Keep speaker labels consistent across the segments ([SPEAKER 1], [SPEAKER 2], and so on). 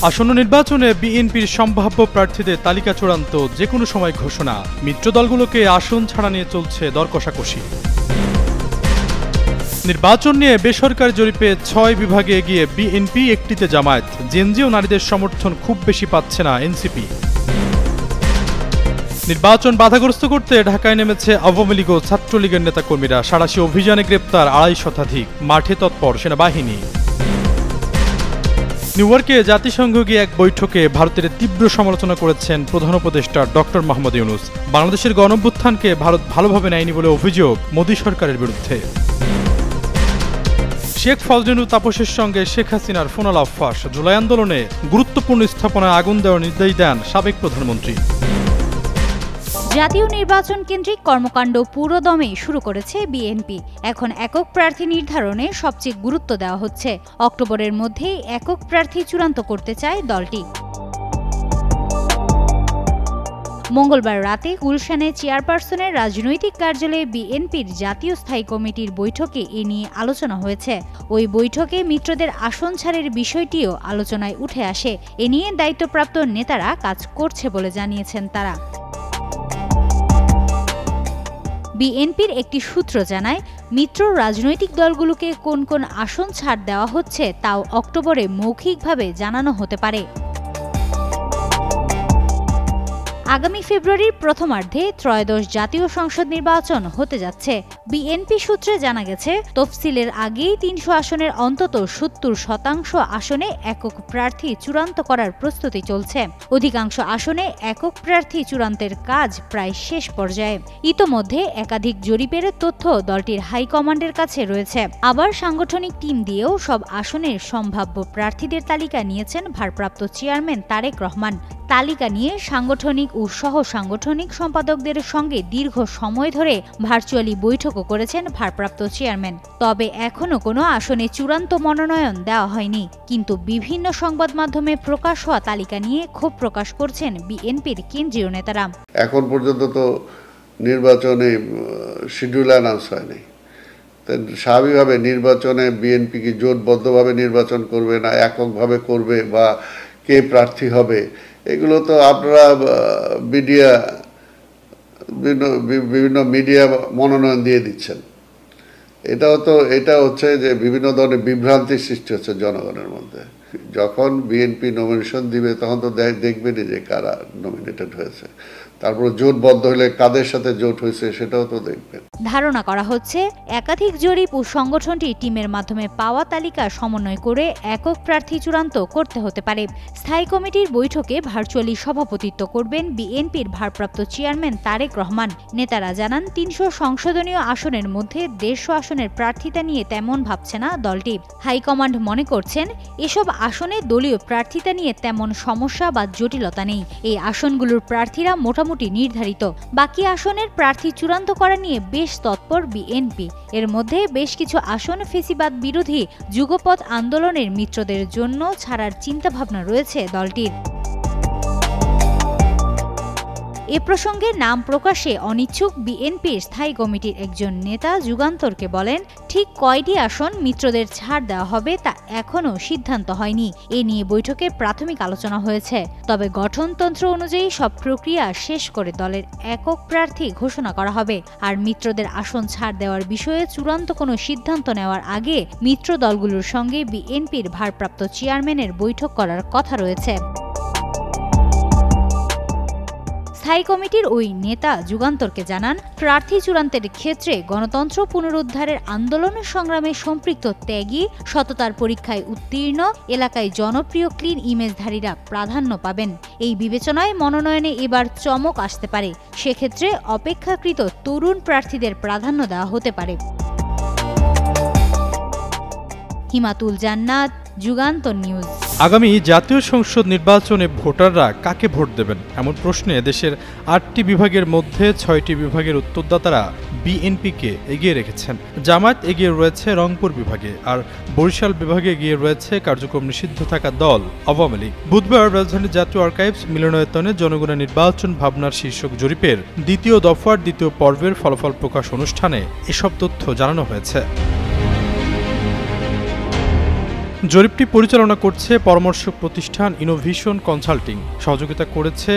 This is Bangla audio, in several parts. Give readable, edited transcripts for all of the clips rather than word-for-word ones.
[SPEAKER 1] আসন্ন নির্বাচনে বিএনপির সম্ভাব্য প্রার্থীদের তালিকা চূড়ান্ত যে কোনো সময় ঘোষণা। মিত্র দলগুলোকে আসন ছাড়া নিয়ে চলছে দর কষাকষি। নির্বাচন নিয়ে বেসরকারি জরিপে ৬ বিভাগে এগিয়ে বিএনপি, একটিতে জামায়াত। জেনজি ও নারীদের সমর্থন খুব বেশি পাচ্ছে না এনসিপি। নির্বাচন বাধাগ্রস্ত করতে ঢাকায় নেমেছে আওয়ামী লীগ ও ছাত্রলীগের নেতাকর্মীরা। সাঁড়াশি অভিযানে গ্রেপ্তার ২৫০ শতাধিক, মাঠে তৎপর সেনাবাহিনী। নিউ ইয়র্কে জাতিসংঘ গিয়ে এক বৈঠকে ভারতের তীব্র সমালোচনা করেছেন প্রধান উপদেষ্টা ডক্টর মোহাম্মদ ইউনূস। বাংলাদেশের গণঅভ্যুত্থানকে ভারত ভালোভাবে নেয়নি বলে অভিযোগ মোদী সরকারের বিরুদ্ধে। শেখ ফজলুল তাপসের সঙ্গে শেখ হাসিনার ফোন আলাপ ফাঁস। জুলাই আন্দোলনে গুরুত্বপূর্ণ স্থাপনায় আগুন দেওয়ার নির্দেশ দেন সাবেক প্রধানমন্ত্রী।
[SPEAKER 2] জাতীয় নির্বাচন কেন্দ্রিক কর্মকাণ্ড পুরোদমে শুরু করেছে বিএনপি। এখন একক প্রার্থী নির্ধারণে সবচেয়ে গুরুত্ব দেওয়া হচ্ছে। অক্টোবরের মধ্যেই একক প্রার্থী চূড়ান্ত করতে চায় দলটি। মঙ্গলবার রাতে গুলশানে চেয়ারপারসনের রাজনৈতিক কার্যালয়ে বিএনপির জাতীয় স্থায়ী কমিটির বৈঠকে এ নিয়ে আলোচনা হয়েছে। ওই বৈঠকে মিত্রদের আসন ছাড়ের বিষয়টিও আলোচনায় উঠে আসে। এ নিয়ে দায়িত্বপ্রাপ্ত নেতারা কাজ করছে বলে জানিয়েছেন তারা। বিএনপির একটি সূত্র জানায়, মিত্র রাজনৈতিক দলগুলোকে কোন কোন আসন ছাড় দেওয়া হচ্ছে তাও অক্টোবরে মৌখিকভাবে জানানো হতে পারে। আগামী ফেব্রুয়ারির প্রথমার্ধে ত্রয়োদশ জাতীয় সংসদ নির্বাচন হতে যাচ্ছে। বিএনপি সূত্রে জানা গেছে, তফসিলের আগেই ৩০০ আসনের অন্তত ৭০% আসনে একক প্রার্থী চূড়ান্ত করার প্রস্তুতি চলছে। অধিকাংশ আসনে একক প্রার্থী চূড়ান্তের কাজ প্রায় শেষ পর্যায়ে। ইতোমধ্যে একাধিক জরিপের তথ্য দলটির হাইকমান্ডের কাছে রয়েছে। আবার সাংগঠনিক টিম দিয়েও সব আসনের সম্ভাব্য প্রার্থীদের তালিকা নিয়েছেন ভারপ্রাপ্ত চেয়ারম্যান তারেক রহমান। তালিকা নিয়ে সাংগঠনিক ও সহ সাংগঠনিক সম্পাদকদের সঙ্গে দীর্ঘ সময় ধরে ভার্চুয়ালি বৈঠকও করেছেন ভারপ্রাপ্ত চেয়ারম্যান। তবে এখনো কোনো আসনে চূড়ান্ত মনোনয়ন দেওয়া হয়নি। কিন্তু বিভিন্ন সংবাদ মাধ্যমে প্রকাশ হওয়া তালিকা নিয়ে ক্ষোভ প্রকাশ করছেন বিএনপির কেন্দ্রীয় নেতারা।
[SPEAKER 3] এখন পর্যন্ত তো নির্বাচনে শিডিউল অ্যানাউন্স হয়নি। স্বাভাবিকভাবে নির্বাচনে বিএনপি কি জোটবদ্ধভাবে নির্বাচন করবে না এককভাবে করবে বা কে প্রার্থী হবে, এগুলো তো আপনারা বিভিন্ন মিডিয়া মনোনয়ন দিয়ে দিচ্ছেন। এটা হচ্ছে যে বিভিন্ন ধরনের বিভ্রান্তির সৃষ্টি হচ্ছে জনগণের মধ্যে। যখন বিএনপি নমিনেশন দিবে তখন তো দেখবেনই যে কারা নমিনেটেড হয়েছে, তারপর জোটবদ্ধ হলে কাদের সাথে জোট হয়েছে সেটাও তো দেখবেন।
[SPEAKER 2] ধারণা করা হচ্ছে, একাধিক জরিপ ও সংগঠনটি টিমের মাধ্যমে পাওয়া তালিকা সমন্বয় করে একক প্রার্থী চূড়ান্ত করতে হতে পারে। স্থায়ী কমিটির বৈঠকে ভার্চুয়ালি সভাপতিত্ব করবেন বিএনপির ভারপ্রাপ্ত চেয়ারম্যান তারেক রহমান। নেতারা জানান, ৩০০ সংসদীয় আসনের মধ্যে ১৫০ আসনের প্রার্থিতা নিয়ে তেমন ভাবছে না দলটি। হাইকমান্ড মনে করছেন, এসব আসনে দলীয় প্রার্থিতা নিয়ে তেমন সমস্যা বা জটিলতা নেই। এই আসনগুলোর প্রার্থীরা মোটামুটি নির্ধারিত। বাকি আসনের প্রার্থী চূড়ান্ত করা নিয়ে বেশ তৎপর বিএনপি। এর মধ্যে বেশ কিছু আসন ফেসিবাদ বিরোধী যুগপৎ আন্দোলনের মিত্রদের জন্য ছাড়ার চিন্তাভাবনা রয়েছে দলটির। এ প্রসঙ্গে নাম প্রকাশে অনিচ্ছুক বিএনপির স্থায়ী কমিটির একজন নেতা যুগান্তরকে বলেন, ঠিক কয়টি আসন মিত্রদের ছাড় দেওয়া হবে তা এখনও সিদ্ধান্ত হয়নি। এ নিয়ে বৈঠকে প্রাথমিক আলোচনা হয়েছে। তবে গঠনতন্ত্র অনুযায়ী সব প্রক্রিয়া শেষ করে দলের একক প্রার্থী ঘোষণা করা হবে। আর মিত্রদের আসন ছাড় দেওয়ার বিষয়ে চূড়ান্ত কোনো সিদ্ধান্ত নেওয়ার আগে মিত্র দলগুলোর সঙ্গে বিএনপির ভারপ্রাপ্ত চেয়ারম্যানের বৈঠক করার কথা রয়েছে। স্থায়ী কমিটির ওই নেতা যুগান্তরকে জানান, প্রার্থী চূড়ান্তের ক্ষেত্রে গণতন্ত্র পুনরুদ্ধারের আন্দোলন সংগ্রামে সম্পৃক্ত ত্যাগী, সততার পরীক্ষায় উত্তীর্ণ, এলাকায় জনপ্রিয় ক্লিন ইমেজধারীরা প্রাধান্য পাবেন। এই বিবেচনায় মনোনয়নে এবার চমক আসতে পারে। সেক্ষেত্রে অপেক্ষাকৃত তরুণ প্রার্থীদের প্রাধান্য দেওয়া হতে পারে। হিমাতুল জান্নাত, যুগান্তর নিউজ।
[SPEAKER 1] আগামী জাতীয় সংসদ নির্বাচনে ভোটাররা কাকে ভোট দেবেন এমন প্রশ্নে দেশের ৮টি বিভাগের মধ্যে ৬টি বিভাগের উত্তরদাতারা বিএনপিকে এগিয়ে রেখেছেন। জামায়াত এগিয়ে রয়েছে রংপুর বিভাগে, আর বরিশাল বিভাগে এগিয়ে রয়েছে কার্যক্রম নিষিদ্ধ থাকা দল আওয়ামী লীগ। বুধবার রাজধানীর জাতীয় আর্কাইভস মিলনায়তনে জনগণের নির্বাচন ভাবনার শীর্ষক জরিপের দ্বিতীয় দফার দ্বিতীয় পর্বের ফলাফল প্রকাশ অনুষ্ঠানে এসব তথ্য জানানো হয়েছে। জরিপটি পরিচালনা করছে পরামর্শক প্রতিষ্ঠান ইনোভেশন কনসাল্টিং। সহযোগিতা করেছে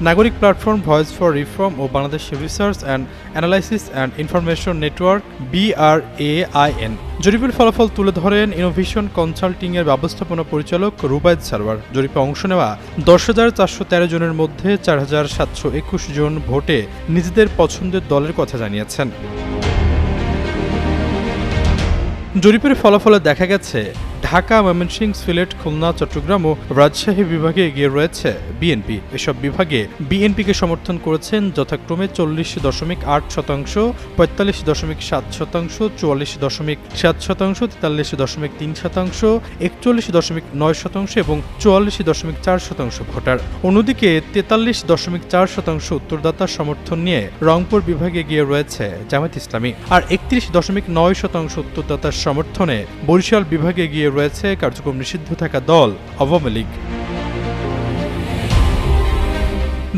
[SPEAKER 1] নাগরিক প্ল্যাটফর্ম ভয়েস ফর রিফর্ম ও Bangladesh research and analysis and information network BRAIN। জরিপের ফলাফল তুলে ধরেন ইনোভেশন কনসাল্টিংয়ের ব্যবস্থাপনা পরিচালক রুবায়েদ সারওয়ার। জরিপে অংশ নেওয়া 10,413 জনের মধ্যে 4,721 জন ভোটে নিজেদের পছন্দের দলের কথা জানিয়েছেন। জরিপের ফলাফলে দেখা গেছে ঢাকা, ময়মনসিংহ, সিলেট, খুলনা, চট্টগ্রাম ও রাজশাহী বিভাগে এগিয়ে রয়েছে বিএনপি। এসব বিভাগে বিএনপিকে সমর্থন করেছেন যথাক্রমে 40.8%, 45.7%, 44.7%, 43.3%, 41.9% এবং 44.4% ভোটার। অন্যদিকে 43.4% উত্তরদাতা সমর্থন নিয়ে রংপুর বিভাগে এগিয়ে রয়েছে জামায়াত ইসলামী। আর 31.9% উত্তরদাতার সমর্থনে বরিশাল বিভাগে এগিয়ে রয়েছে কার্যক্রম নিষিদ্ধ থাকা দল আওয়ামী লীগ।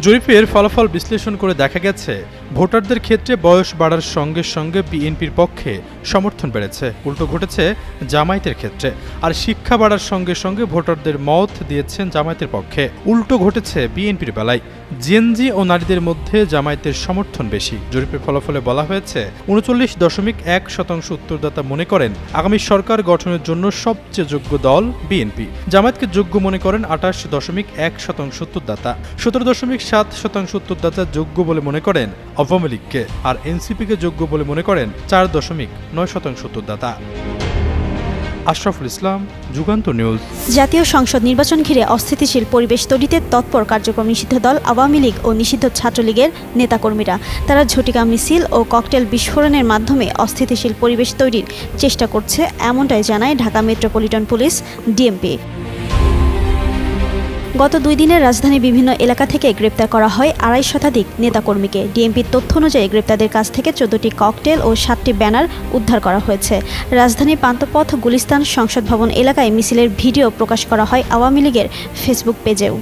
[SPEAKER 1] জরিপের ফলাফল বিশ্লেষণ করে দেখা গেছে ভোটারদের ক্ষেত্রে বয়স বাড়ার সঙ্গে সঙ্গে বিএনপির পক্ষে সমর্থন বেড়েছে, উল্টো ঘটেছে জামায়াতের ক্ষেত্রে। আর শিক্ষা বাড়ার সঙ্গে সঙ্গে ভোটারদের মত দিয়েছেন জামায়াতের পক্ষে, উল্টো ঘটেছে বিএনপির বেলায়। জেনজি ও নারীদের মধ্যে জামায়াতের সমর্থন বেশি। জরিপের ফলাফলে বলা হয়েছে 39.1% উত্তরদাতা মনে করেন আগামী সরকার গঠনের জন্য সবচেয়ে যোগ্য দল বিএনপি। জামায়াতকে যোগ্য মনে করেন 28.1% উত্তরদাতা। 17.7% উত্তরদাতা যোগ্য বলে মনে করেন আওয়ামী লীগকে, আর এনসিপিকে যোগ্য বলে মনে করেন 4.9% উত্তরদাতা। আশরাফুল ইসলাম, যুগান্তর নিউজ।
[SPEAKER 4] জাতীয় সংসদ নির্বাচন ঘিরে অস্থিতিশীল পরিবেশ তৈরিতে তৎপর কার্যক্রম নিষিদ্ধ দল আওয়ামী লীগ ও নিষিদ্ধ ছাত্রলীগের নেতাকর্মীরা। তারা ঝটিকা মিছিল ও ককটেল বিস্ফোরণের মাধ্যমে অস্থিতিশীল পরিবেশ তৈরির চেষ্টা করছে, এমনটাই জানায় ঢাকা মেট্রোপলিটন পুলিশ ডিএমপি। গত 2 দিনের রাজধানীর বিভিন্ন এলাকা থেকে গ্রেপ্তার করা হয় 2.5 শতাধিক নেতাকর্মীকে। ডিএমপির তথ্য অনুযায়ী গ্রেপ্তারদের কাছ থেকে 14টি ককটেল ও 7টি ব্যানার উদ্ধার করা হয়েছে। রাজধানীর পান্থপথ, গুলিস্তান, সংসদ ভবন এলাকায় মিছিলের ভিডিও প্রকাশ করা হয় আওয়ামী লীগের ফেসবুক পেজেও।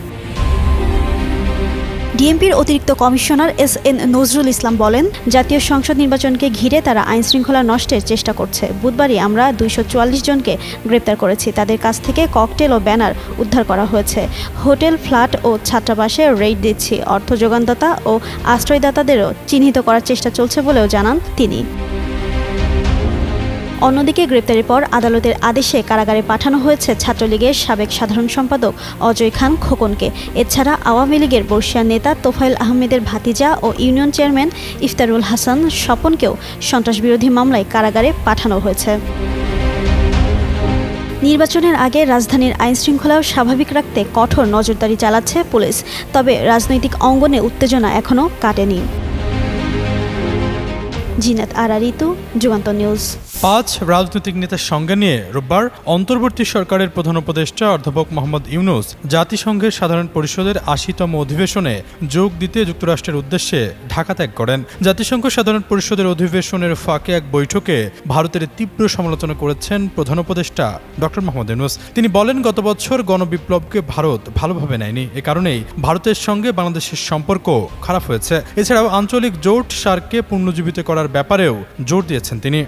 [SPEAKER 4] ডিএমপির অতিরিক্ত কমিশনার SN নজরুল ইসলাম বলেন, জাতীয় সংসদ নির্বাচনকে ঘিরে তারা আইনশৃঙ্খলা নষ্টের চেষ্টা করছে। বুধবারই আমরা 244 জনকে গ্রেপ্তার করেছি। তাদের কাছ থেকে ককটেল ও ব্যানার উদ্ধার করা হয়েছে। হোটেল, ফ্ল্যাট ও ছাত্রাবাসে রেইড দিচ্ছি। অর্থ যোগানদাতা ও আশ্রয়দাতাদেরও চিহ্নিত করার চেষ্টা চলছে বলেও জানান তিনি। অন্যদিকে গ্রেপ্তারের পর আদালতের আদেশে কারাগারে পাঠানো হয়েছে ছাত্রলীগের সাবেক সাধারণ সম্পাদক অজয় খান খোকনকে। এছাড়া আওয়ামী লীগের বর্ষিয়ান নেতা তোফায়েল আহমেদের ভাতিজা ও ইউনিয়ন চেয়ারম্যান ইফতারুল হাসান স্বপনকেও সন্ত্রাসবিরোধী মামলায় কারাগারে পাঠানো হয়েছে। নির্বাচনের আগে রাজধানীর আইনশৃঙ্খলাও স্বাভাবিক রাখতে কঠোর নজরদারি চালাচ্ছে পুলিশ। তবে রাজনৈতিক অঙ্গনে উত্তেজনা এখনও কাটেনি। জিনাত আরা ঋতু, যুগান্তর নিউজ।
[SPEAKER 1] 5 রাজনৈতিক নেতার সঙ্গে নিয়ে রোববার অন্তর্বর্তী সরকারের প্রধান উপদেষ্টা অধ্যাপক মোহাম্মদ ইউনূস জাতিসংঘের সাধারণ পরিষদের 80তম অধিবেশনে যোগ দিতে যুক্তরাষ্ট্রের উদ্দেশ্যে ঢাকা ত্যাগ করেন। জাতিসংঘ সাধারণ পরিষদের অধিবেশনের ফাঁকে এক বৈঠকে ভারতের তীব্র সমালোচনা করেছেন প্রধান উপদেষ্টা ডক্টর মোহাম্মদ ইউনূস। তিনি বলেন, গত বছর গণবিপ্লবকে ভারত ভালোভাবে নেয়নি। এ কারণেই ভারতের সঙ্গে বাংলাদেশের সম্পর্ক খারাপ হয়েছে। এছাড়াও আঞ্চলিক জোট সার্ককে পুনরুজ্জীবিত করার ব্যাপারেও জোর দিয়েছেন তিনি।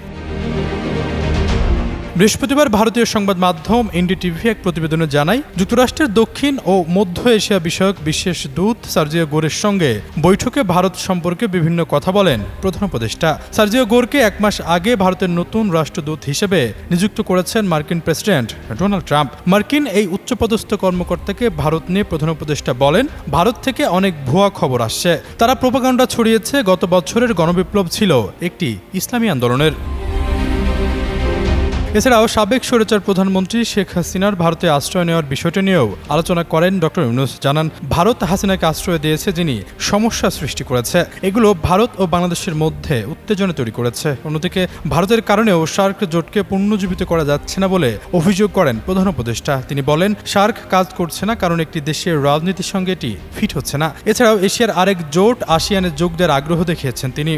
[SPEAKER 1] বৃহস্পতিবার ভারতীয় সংবাদ মাধ্যম এনডিটিভি এক প্রতিবেদনে জানায়, যুক্তরাষ্ট্রের দক্ষিণ ও মধ্য এশিয়া বিষয়ক বিশেষ দূত সার্জিও গোরের সঙ্গে বৈঠকে ভারত সম্পর্কে বিভিন্ন কথা বলেন প্রধান উপদেষ্টা। সার্জিও গোরকে 1 মাস আগে ভারতের নতুন রাষ্ট্রদূত হিসেবে নিযুক্ত করেছেন মার্কিন প্রেসিডেন্ট ডোনাল্ড ট্রাম্প। মার্কিন এই উচ্চপদস্থ কর্মকর্তাকে ভারত নিয়ে প্রধান উপদেষ্টা বলেন, ভারত থেকে অনেক ভুয়া খবর আসছে। তারা প্রোপাগান্ডা ছড়িয়েছে গত বছরের গণবিপ্লব ছিল একটি ইসলামী আন্দোলনের। এছাড়াও সাবেক স্বৈরাচার প্রধানমন্ত্রী শেখ হাসিনার ভারতে আশ্রয় নেওয়ার বিষয়টি নিয়েও আলোচনা করেন ডক্টর ইউনূস। জানান, ভারত হাসিনাকে আশ্রয় দিয়েছে যিনি সমস্যা সৃষ্টি করেছে। এগুলো ভারত ও বাংলাদেশের মধ্যে উত্তেজনা তৈরি করেছে। অন্যদিকে ভারতের কারণেও সার্ক জোটকে পুনরুজ্জীবিত করা যাচ্ছে না বলে অভিযোগ করেন প্রধান উপদেষ্টা। তিনি বলেন, সার্ক কাজ করছে না কারণ একটি দেশের রাজনীতির সঙ্গে এটি ফিট হচ্ছে না। এছাড়াও এশিয়ার আরেক জোট আসিয়ানে যোগ দেওয়ার আগ্রহ দেখিয়েছেন তিনি।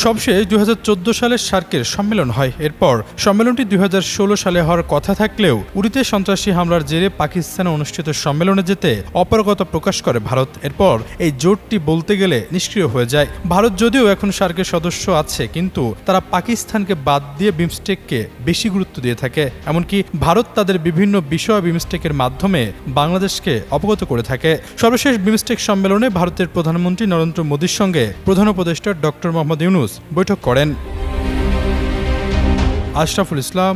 [SPEAKER 1] সবশেষ 2014 সালে সার্কের সম্মেলন হয়। এরপর সম্মেলনটি 2016 সালে হওয়ার কথা থাকলেও উরিতে সন্ত্রাসী হামলার জেরে পাকিস্তানে অনুষ্ঠিত সম্মেলনে যেতে অপারগতা প্রকাশ করে ভারত। এরপর এই জোটটি বলতে গেলে নিষ্ক্রিয় হয়ে যায়। ভারত যদিও এখন সার্কের সদস্য আছে, কিন্তু তারা পাকিস্তানকে বাদ দিয়ে বিমস্টেককে বেশি গুরুত্ব দিয়ে থাকে। এমনকি ভারত তাদের বিভিন্ন বিষয় বিমস্টেকের মাধ্যমে বাংলাদেশকে অবগত করে থাকে। সর্বশেষ বিমস্টেক সম্মেলনে ভারতের প্রধানমন্ত্রী নরেন্দ্র মোদীর সঙ্গে প্রধান উপদেষ্টা ডক্টর মোহাম্মদ ইউনূস বৈঠক করেন। আশরাফুল ইসলাম,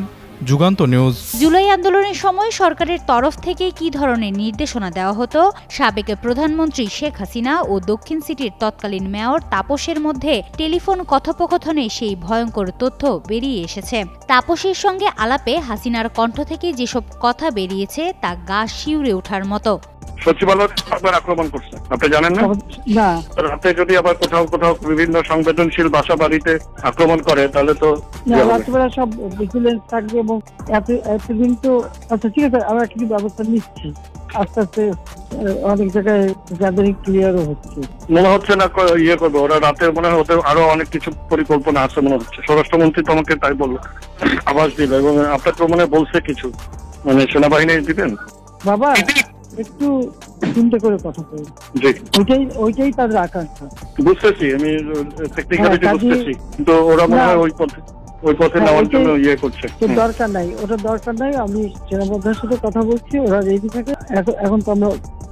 [SPEAKER 1] যুগান্ত নিউজ।
[SPEAKER 2] জুলাই আন্দোলনের সময় সরকারের তরফ থেকে কি ধরনের নির্দেশনা দেওয়া হতো? সাবেক প্রধানমন্ত্রী শেখ হাসিনা ও দক্ষিণ সিটির তৎকালীন মেয়র তাপসের মধ্যে টেলিফোন কথোপকথনে সেই ভয়ঙ্কর তথ্য বেরিয়ে এসেছে। তাপসের সঙ্গে আলাপে হাসিনার কণ্ঠ থেকে যেসব কথা বেরিয়েছে তা গা শিউরে ওঠার মতো।
[SPEAKER 5] সচিবালয় আবার আক্রমণ করছে, আপনি জানেন না? রাতে যদি আবার কোথাও কোথাও বিভিন্ন সংবেদনশীল বাসা বাড়িতে আক্রমণ করে তাহলে তো
[SPEAKER 6] রাত্রিবেলা সব ভিজিলেন্স থাকবে এবং এতদিন তো আচ্ছা ঠিক আছে, আমরা কিছু ব্যবস্থা নিচ্ছি। আস্তে আস্তে অনেক জায়গায় গ্যাদারিং ক্লিয়ারও হচ্ছে।
[SPEAKER 5] মনে হচ্ছে না ইয়ে করবে ওরা রাতে, মনে হয় ওদের আরো অনেক কিছু পরিকল্পনা আছে মনে হচ্ছে। স্বরাষ্ট্রমন্ত্রী তো আমাকে তাই বললো, আভাস দিল, এবং আপনাকে মনে বলছে কিছু, মানে সেনাবাহিনী দিবেন
[SPEAKER 6] বাবা একটু চিন্তা করে কথা বলি। ওইটাই তাদের আকাঙ্ক্ষা।
[SPEAKER 5] বুঝতেছি, আমি টেকনিক্যালিটি বুঝতেছি, কিন্তু ওরা মনে হয় ওই পথে নেওয়ার জন্য ইয়ে করছে।
[SPEAKER 6] দরকার নাই, ওটা দরকার নাই। আমি সেনাবাহিনীর সাথে কথা বলছি, ওরা রেডি থাকে। এখন তো আমরা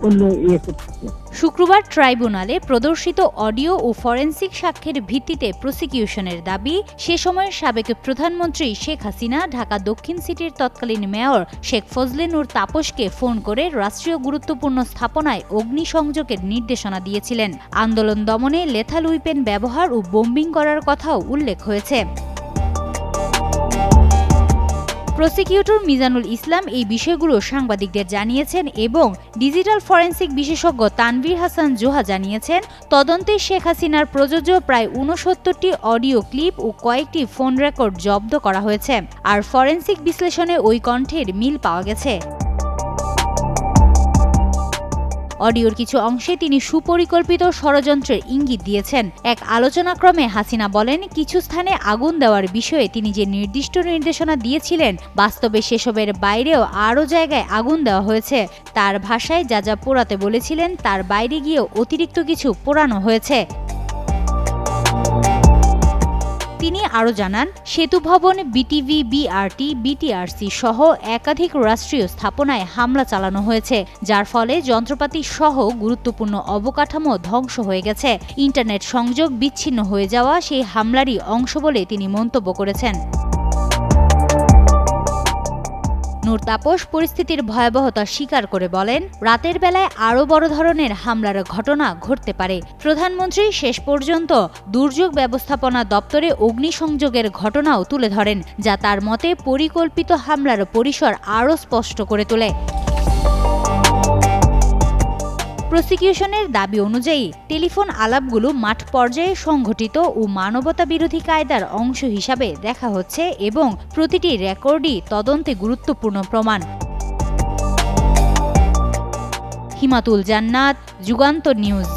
[SPEAKER 6] অন্য ইয়ে করতেছি।
[SPEAKER 2] শুক্রবার ট্রাইব্যুনালে প্রদর্শিত অডিও ও ফরেনসিক সাক্ষ্যের ভিত্তিতে প্রসিকিউশনের দাবি, সে সময়ের সাবেক প্রধানমন্ত্রী শেখ হাসিনা ঢাকা দক্ষিণ সিটির তৎকালীন মেয়র শেখ ফজলে নূর তাপসকে ফোন করে রাষ্ট্রীয় গুরুত্বপূর্ণ স্থাপনায় অগ্নিসংযোগের নির্দেশনা দিয়েছিলেন। আন্দোলন দমনে লেথাল উইপেন ব্যবহার ও বোম্বিং করার কথাও উল্লেখ হয়েছে। প্রসিকিউটর মিজানুল ইসলাম এই বিষয়গুলো সাংবাদিকদের জানিয়েছেন এবং ডিজিটাল ফরেনসিক বিশেষজ্ঞ তানভীর হাসান জোহা জানিয়েছেন, তদন্তে শেখ হাসিনার প্রযোজ্য প্রায় ৬৯টি অডিও ক্লিপ ও কয়েকটি ফোন রেকর্ড জব্দ করা হয়েছে। আর ফরেনসিক বিশ্লেষণে ওই কণ্ঠের মিল পাওয়া গেছে। অডিওর কিছু অংশে তিনি সুপরিকল্পিত ষড়যন্ত্রের ইঙ্গিত দিয়েছেন। এক আলোচনাক্রমে হাসিনা বলেন, কিছু স্থানে আগুন দেওয়ার বিষয়ে তিনি যে নির্দিষ্ট নির্দেশনা দিয়েছিলেন, বাস্তবে সেসবের বাইরেও আরও জায়গায় আগুন দেওয়া হয়েছে। তার ভাষায় যা যা পোড়াতে বলেছিলেন তার বাইরে গিয়েও অতিরিক্ত কিছু পোড়ানো হয়েছে। তিনি আরও জানান, সেতু ভবন, বিটিভি, বিআরটি, বিটিআরসি সহ একাধিক রাষ্ট্রীয় স্থাপনায় হামলা চালানো হয়েছে, যার ফলে যন্ত্রপাতি সহ গুরুত্বপূর্ণ অবকাঠামো ধ্বংস হয়ে গেছে। ইন্টারনেট সংযোগ বিচ্ছিন্ন হয়ে যাওয়া সেই হামলারই অংশ বলে তিনি মন্তব্য করেছেন। নূর তাপস পরিস্থিতির ভয়াবহতা স্বীকার করে বলেন, রাতের বেলায় আরও বড় ধরনের হামলার ঘটনা ঘটতে পারে। প্রধানমন্ত্রী শেষ পর্যন্ত দুর্যোগ ব্যবস্থাপনা দপ্তরে অগ্নিসংযোগের ঘটনাও তুলে ধরেন, যা তার মতে পরিকল্পিত হামলার পরিসর আরও স্পষ্ট করে তোলে। প্রসিকিউশনের দাবি অনুযায়ী টেলিফোন আলাপগুলো মাঠ পর্যায়ে সংঘটিত ও মানবতা বিরোধী কায়দার অংশ হিসাবে দেখা হচ্ছে এবং প্রতিটি রেকর্ডই তদন্তে গুরুত্বপূর্ণ প্রমাণ। হিমাতুল জান্নাত, যুগান্তর নিউজ।